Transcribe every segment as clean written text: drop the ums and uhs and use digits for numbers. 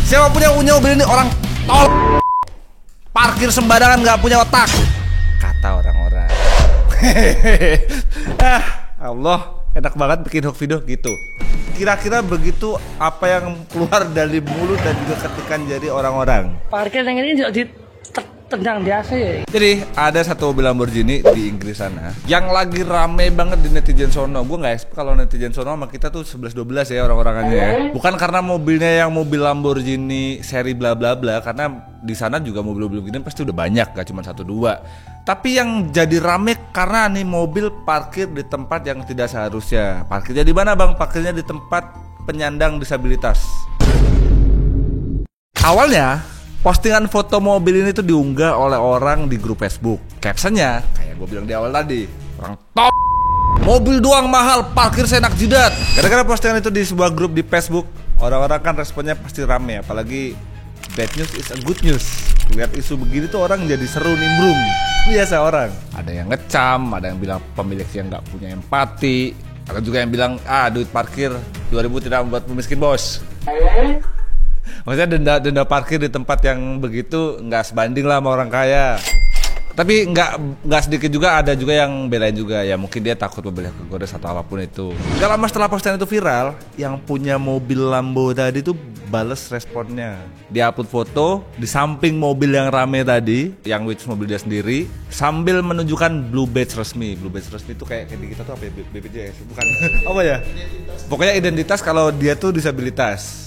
Siapa punya mobil ini orang tol. Parkir sembarangan nggak punya otak, kata orang-orang. Allah, enak banget bikin hoax video gitu. Kira-kira begitu apa yang keluar dari mulut dan juga ketikan jari orang-orang. Parkir yang ini juga ditendang di AC ya. Jadi ada satu mobil Lamborghini di Inggris sana yang lagi rame banget di netizen sono. Gue nggak expect kalau netizen sono sama kita tuh 11-12 ya orang-orangannya ya. Bukan karena mobilnya yang mobil Lamborghini seri bla bla bla, karena di sana juga mobil-mobil begini pasti udah banyak, gak cuma 1-2. Tapi yang jadi rame karena nih mobil parkir di tempat yang tidak seharusnya. Parkirnya di mana bang? Parkirnya di tempat penyandang disabilitas. Awalnya postingan foto mobil ini tuh diunggah oleh orang di grup Facebook. Captionnya kayak gue bilang di awal tadi, orang top, mobil doang mahal, parkir seenak jidat. Gara-gara postingan itu di sebuah grup di Facebook, orang-orang kan responnya pasti rame, apalagi bad news is a good news. Lihat isu begini tuh orang jadi seru nimbrung. Biasa orang, ada yang ngecam, ada yang bilang pemilik yang nggak punya empati, ada juga yang bilang duit parkir 2000 tidak membuat miskin bos. Maksudnya denda parkir di tempat yang begitu nggak sebanding lah sama orang kaya. Tapi nggak sedikit juga ada juga yang belain juga, ya mungkin dia takut mobilnya kegores atau apapun itu. Gak lama setelah postingan itu viral, yang punya mobil Lambo tadi tuh bales responnya. Dia upload foto di samping mobil yang rame tadi, yang which mobil dia sendiri, sambil menunjukkan blue badge resmi. Blue badge resmi itu kayak di kita tuh apa ya? BPJS bukan? Apa ya? Pokoknya identitas kalau dia tuh disabilitas.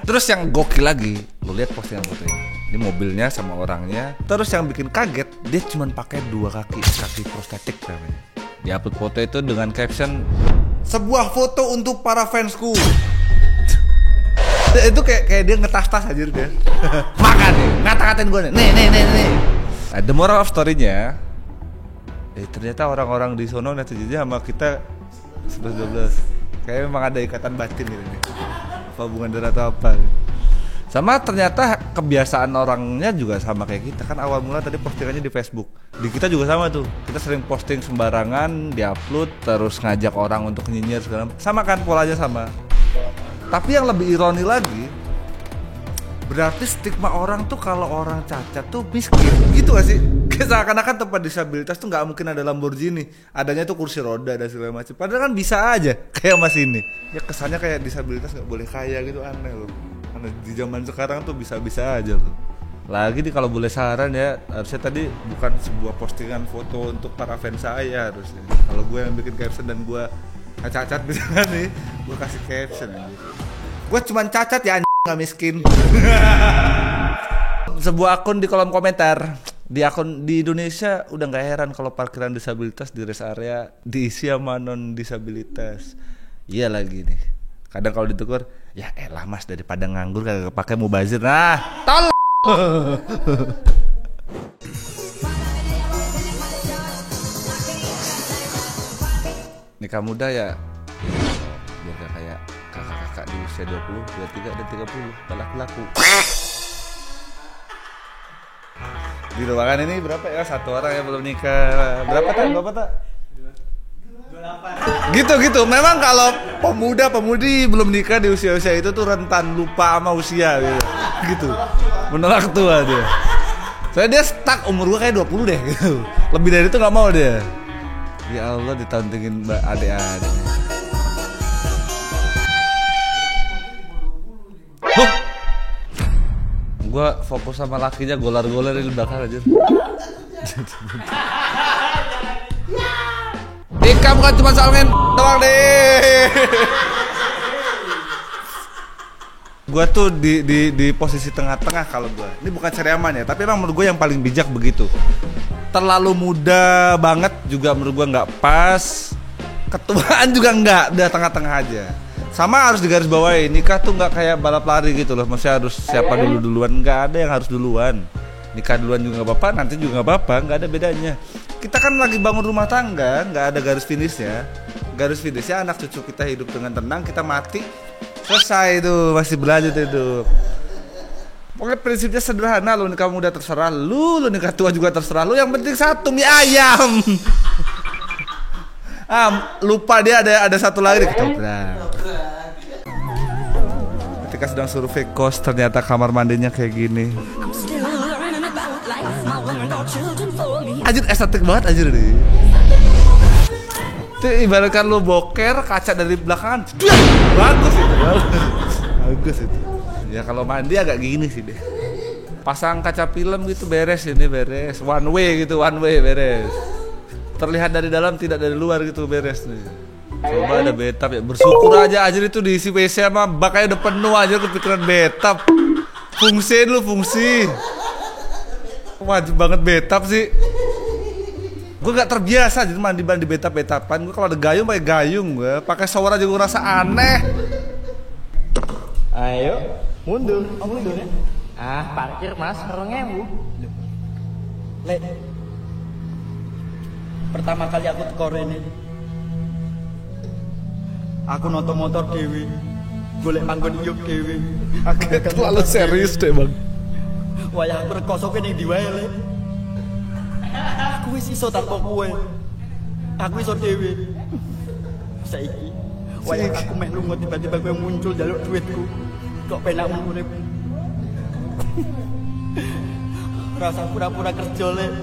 Terus yang gokil lagi, lo lihat postingan foto ini mobilnya sama orangnya. Terus yang bikin kaget, dia cuma pakai 2 kaki prostetik namanya. Dia upload foto itu dengan caption, sebuah foto untuk para fansku. Itu kayak dia ngetas-tas aja dia. Makan nih, ngata-ngatain gue nih. Nih. Nah, the moral of story-nya, ternyata orang-orang di sono netizennya sama kita 11-12. Kayaknya memang ada ikatan batin gitu nih. Apa hubungan darah atau apa. Sama ternyata kebiasaan orangnya juga sama kayak kita. Kan awal mula tadi postingannya di Facebook. Di kita juga sama tuh. Kita sering posting sembarangan, diupload, terus ngajak orang untuk nyinyir segala. Sama kan, polanya sama. Tapi yang lebih ironi lagi, berarti stigma orang tuh kalau orang cacat tuh miskin. Gitu gak sih? Seakan-akan tempat disabilitas tuh gak mungkin ada Lamborghini. Adanya tuh kursi roda dan segala macam. Padahal kan bisa aja kayak mas ini. Ya kesannya kayak disabilitas gak boleh kaya gitu, aneh loh. Karena di zaman sekarang tuh bisa-bisa aja loh. Lagi nih kalau boleh saran ya, harusnya tadi bukan sebuah postingan foto untuk para fans saya harusnya. Kalau gue yang bikin caption dan gue cacat misalnya nih, gue kasih caption aja. Gue cuman cacat ya gak miskin. Sebuah akun di kolom komentar, di akun di Indonesia udah nggak heran kalau parkiran disabilitas di rest area diisi sama non disabilitas. Iya lagi nih, kadang kalau ditegur, ya elah mas daripada nganggur kagak pakai mubazir. Nah, tol. Nikah muda ya, biar gak kayak kakak-kakak di usia 20, 23 dan 30 laku-laku. Di ruangan ini berapa ya? Satu orang yang belum nikah. Berapa tak? 28. Gitu. Memang kalau pemuda-pemudi belum nikah di usia-usia itu tuh rentan lupa sama usia gitu. Menolak tua dia. Soalnya dia stuck umur gua kayak 20 deh gitu. Lebih dari itu nggak mau dia. Ya Allah, ditauntingin mbak adik-adik. Gue fokus sama lakinya, golar-golar di belakang aja. Nikah bukan cuma soal doang deh. Gue tuh di posisi tengah-tengah kalau gue. Ini bukan cari aman ya, tapi emang menurut gue yang paling bijak begitu. Terlalu muda banget juga menurut gue nggak pas. Ketuaan juga nggak, udah tengah-tengah aja. Sama harus digarisbawahi, nikah tuh nggak kayak balap lari gitu loh. Maksudnya harus siapa duluan, nggak ada yang harus duluan. Nikah duluan juga nggak apa-apa, nanti juga nggak apa-apa, nggak ada bedanya. Kita kan lagi bangun rumah tangga, nggak ada garis finishnya. Garis finishnya anak cucu kita hidup dengan tenang, kita mati, selesai itu, masih berlanjut hidup. Pokoknya prinsipnya sederhana, lu nikah muda terserah lu nikah tua juga terserah lu. Yang penting satu, mie ayam. Lupa dia ada satu lagi ketoprak. Ketika sedang survei kos, ternyata kamar mandinya kayak gini. Anjir estetik banget anjir nih. Itu ibaratkan lu boker kaca dari belakangan. Bagus itu. Bagus itu. Ya kalau mandi agak gini sih deh. Pasang kaca film gitu beres ini beres. One way gitu, one way beres. Terlihat dari dalam tidak dari luar gitu beres nih. Coba ada betap ya, bersyukur aja anjir itu diisi WC sama bak aja udah penuh aja kepikiran betap. Fungsiin lu fungsi. Wajib banget betap sih. Gue gak terbiasa jadi mandi betap-betapan. Gue kalau ada gayung pakai gayung, gue pakai shower aja gue rasa aneh. Ayo, mundur. Oh mundur ya? Parkir mas, 2.000. Lek, pertama kali aku tekor ini, aku nonton motor dewi, golek panggon yuk dewi. Agak terlalu serius deh bang. Wayah aku rekoso kene ndi wae Lek. Aku wis iso tanpa kowe. Aku iso dhewe. Saiki wayah aku meh lunga tiba-tiba kowe muncul njaluk duitku. Kok penak urip. Rasa pura-pura kerja Lek.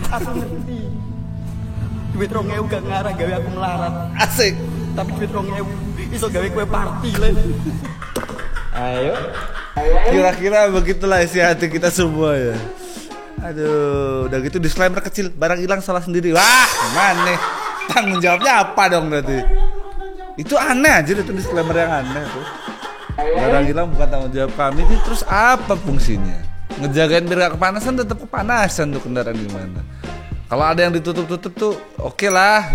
Aku ngerti. Duit 2.000 gak ngarah gawe aku melarat. Asik. Tapi duit 2.000 iso gawe kowe party Lek. Ayo. Kira-kira begitulah isi hati kita semua ya. Aduh, udah gitu disclaimer kecil, barang hilang salah sendiri. Wah, mana? Tanggung jawabnya apa dong berarti? Itu aneh aja itu disclaimer yang aneh tuh. Barang hilang bukan tanggung jawab kami, ini terus apa fungsinya? Ngejagain biar gak kepanasan, tetap kepanasan tuh kendaraan gimana? Kalau ada yang ditutup-tutup tuh oke lah.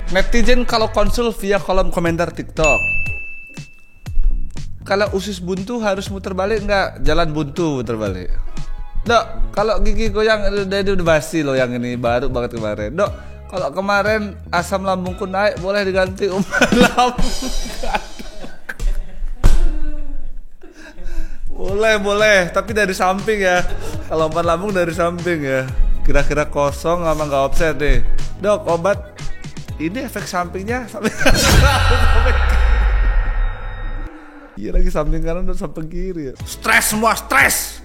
Netizen kalau konsul via kolom komentar TikTok. Kalau usus buntu harus muter balik nggak? Jalan buntu muter balik. Dok, kalau gigi goyang udah basi loh yang ini baru banget kemarin. Dok, kalau kemarin asam lambungku naik boleh diganti umpan lambung. Boleh, tapi dari samping ya. Kalau umpan lambung dari samping ya. Kira-kira kosong sama nggak offset deh. Dok, obat ini efek sampingnya sampai iya lagi samping kanan dan samping kiri ya. Stres semua, stres.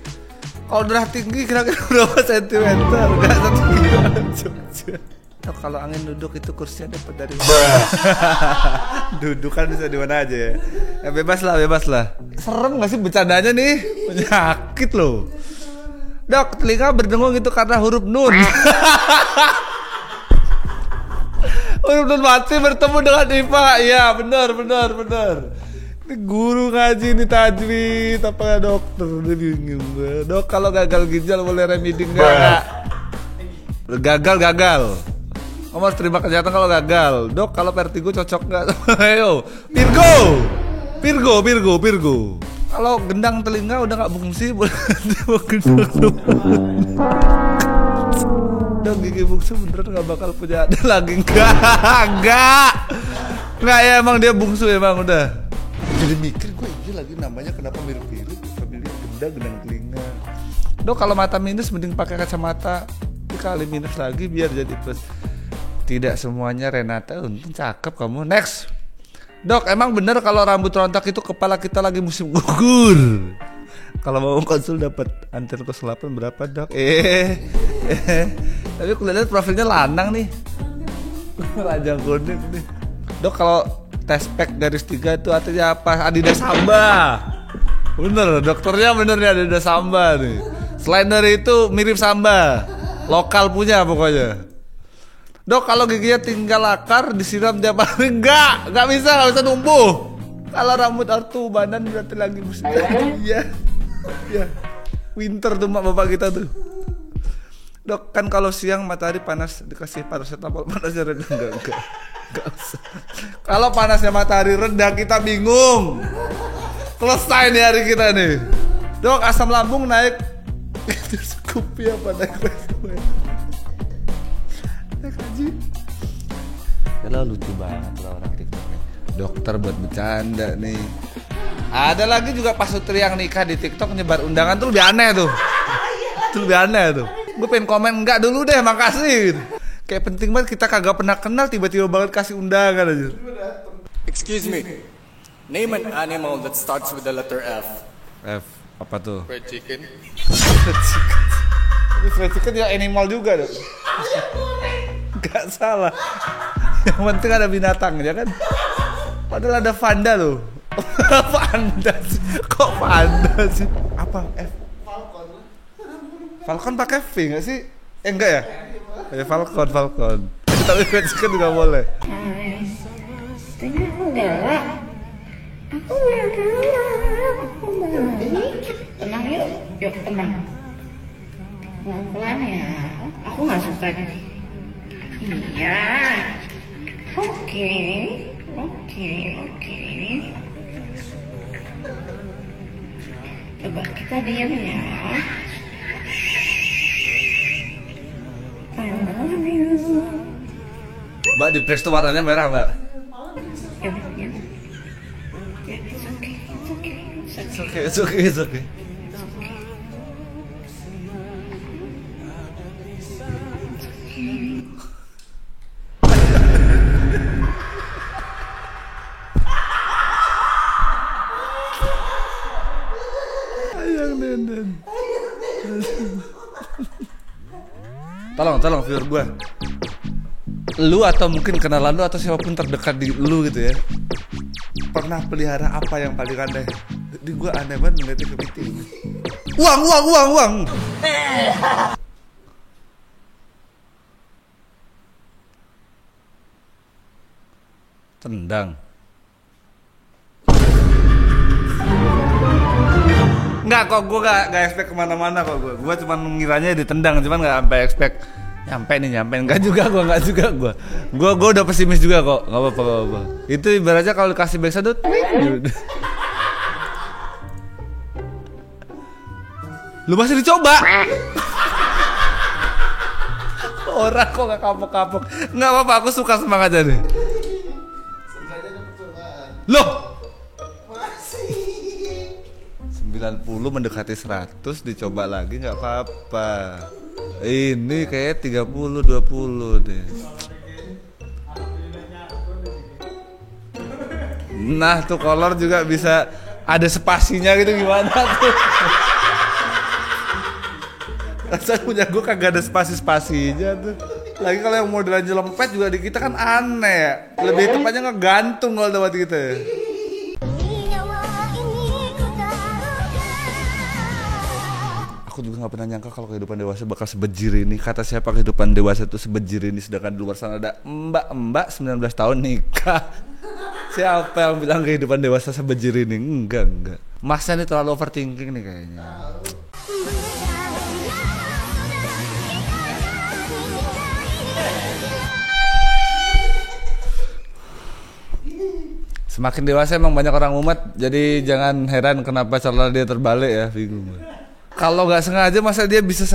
Kalau darah tinggi kira-kira berapa sentimeter? Gak 1 kilo Jogja. Oh, kalau angin duduk itu kursinya dapat dari duduk kan bisa di mana aja ya. Ya bebas lah. Serem gak sih bercandanya nih? Penyakit loh. Dok, telinga berdengung itu karena huruf nun. Huruf nun mati bertemu dengan IPA. Iya, benar. Ini guru ngaji nih tajwid apa dokter, udah bingung gue. Dok, kalau gagal ginjal boleh remedi enggak? Gagal. Kamu harus terima kenyataan kalau gagal. Dok, kalau vertigo cocok nggak? Ayo, Virgo. Kalau gendang telinga udah nggak fungsi, boleh gendang dong. Dok, gigi bungsu beneran nggak bakal punya ada lagi? Enggak ya, emang dia bungsu emang udah. Jadi mikir gue ini lagi namanya kenapa mirip-mirip familiar gendang telinga. Dok, kalau mata minus mending pakai kacamata dikali minus lagi biar jadi plus. Tidak semuanya Renata, untung cakep kamu. Next. Dok, emang bener kalau rambut rontok itu kepala kita lagi musim gugur? Kalau mau konsul dapat antir kos 8 berapa dok? Tapi kelihatan profilnya lanang nih. Lajang kuning nih. Dok, kalau tespek garis 3 itu artinya apa? Adidas Samba. Bener, dokternya benernya Adidas Samba nih. Selain dari itu mirip Samba, lokal punya pokoknya. Dok, kalau giginya tinggal akar disiram tiap hari nggak bisa numbuh. Kalau rambut artu badan berarti lagi musim. Iya. Winter tuh mak bapak kita tuh. Dok, kan kalau siang matahari panas dikasih paracetamol panasnya reda enggak usah. Kalau panasnya matahari reda kita bingung. Selesai nih hari kita nih. Dok, asam lambung naik. Itu Scoopy apa naik haji? Kalau lucu banget lah orang TikTok nih. Dokter buat bercanda nih. Ada lagi juga Pak Sutri yang nikah di TikTok nyebar undangan tuh lebih aneh tuh. Itu lebih aneh tuh. Gue pengen komen enggak dulu deh, makasih. Kayak penting banget, kita kagak pernah kenal tiba-tiba banget kasih undangan aja. Excuse me. Name an animal that starts with the letter F. F, apa tuh? Fried chicken. Tapi fried chicken ya animal juga dong. Gak salah. Yang penting ada binatangnya kan. Padahal ada panda loh. Panda sih. Kok panda sih? Apa? F? Falcon pakai V gak sih? Enggak ya? Ya Falcon. Tapi fried chicken juga boleh. Tenang yuk tenang. Pelan-pelan ya. Aku nggak suka. Iya. Oke. Coba kita diam ya. I love you. Mbak, di press tuh warnanya merah, Mbak. Ya. It's okay. Ayang Denden. Tolong viewer gue. Lu atau mungkin kenalan lu atau siapapun terdekat di lu gitu ya, pernah pelihara apa yang paling aneh? Di gue aneh banget ngeliatnya kepiting. Uang. Tendang. Enggak kok, gue gak expect kemana-mana kok gue. Gue cuma ngiranya ditendang, cuman gak sampai expect nyampe. Enggak juga gue. Gue udah pesimis juga kok. Gak apa-apa. Itu ibaratnya kalau dikasih backsound tuh. Lu masih dicoba. Orang kok gak kapok-kapok. Gak apa-apa, aku suka semangatnya nih. Loh 90 mendekati 100 dicoba lagi nggak apa-apa. Ini kayak 30-20 deh. Nah tuh kolor juga bisa ada spasinya gitu, gimana tuh? Rasanya punya gue kagak ada spasi-spasinya tuh. Lagi kalau yang modelan jelempet juga di kita kan aneh ya. Lebih tepatnya ngegantung kalau dapat kita ya. Aku juga gak pernah nyangka kalau kehidupan dewasa bakal sebejir ini. Kata siapa kehidupan dewasa itu sebejir ini, sedangkan di luar sana ada mbak 19 tahun nikah. Siapa yang bilang kehidupan dewasa sebejir ini? Enggak. Masnya ini terlalu overthinking nih kayaknya. Semakin dewasa emang banyak orang mumet, jadi jangan heran kenapa celana dia terbalik ya, bingung. Kalau nggak sengaja masa dia bisa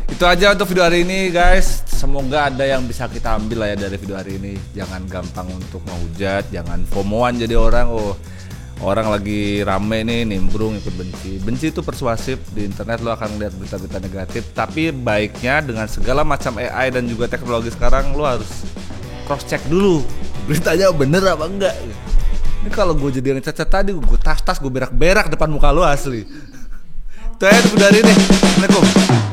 Itu aja untuk video hari ini guys. Semoga ada yang bisa kita ambil lah ya dari video hari ini. Jangan gampang untuk menghujat, jangan FOMO-an jadi orang. Orang lagi rame nih nimbrung ikut benci. Benci itu persuasif. Di internet lo akan lihat berita-berita negatif. Tapi baiknya dengan segala macam AI dan juga teknologi sekarang, lo harus cross check dulu beritanya bener apa enggak. Ini kalau gue jadi yang cacat tadi, gue tas gue berak-berak depan muka lo asli. Itu aja video hari ini. Assalamualaikum.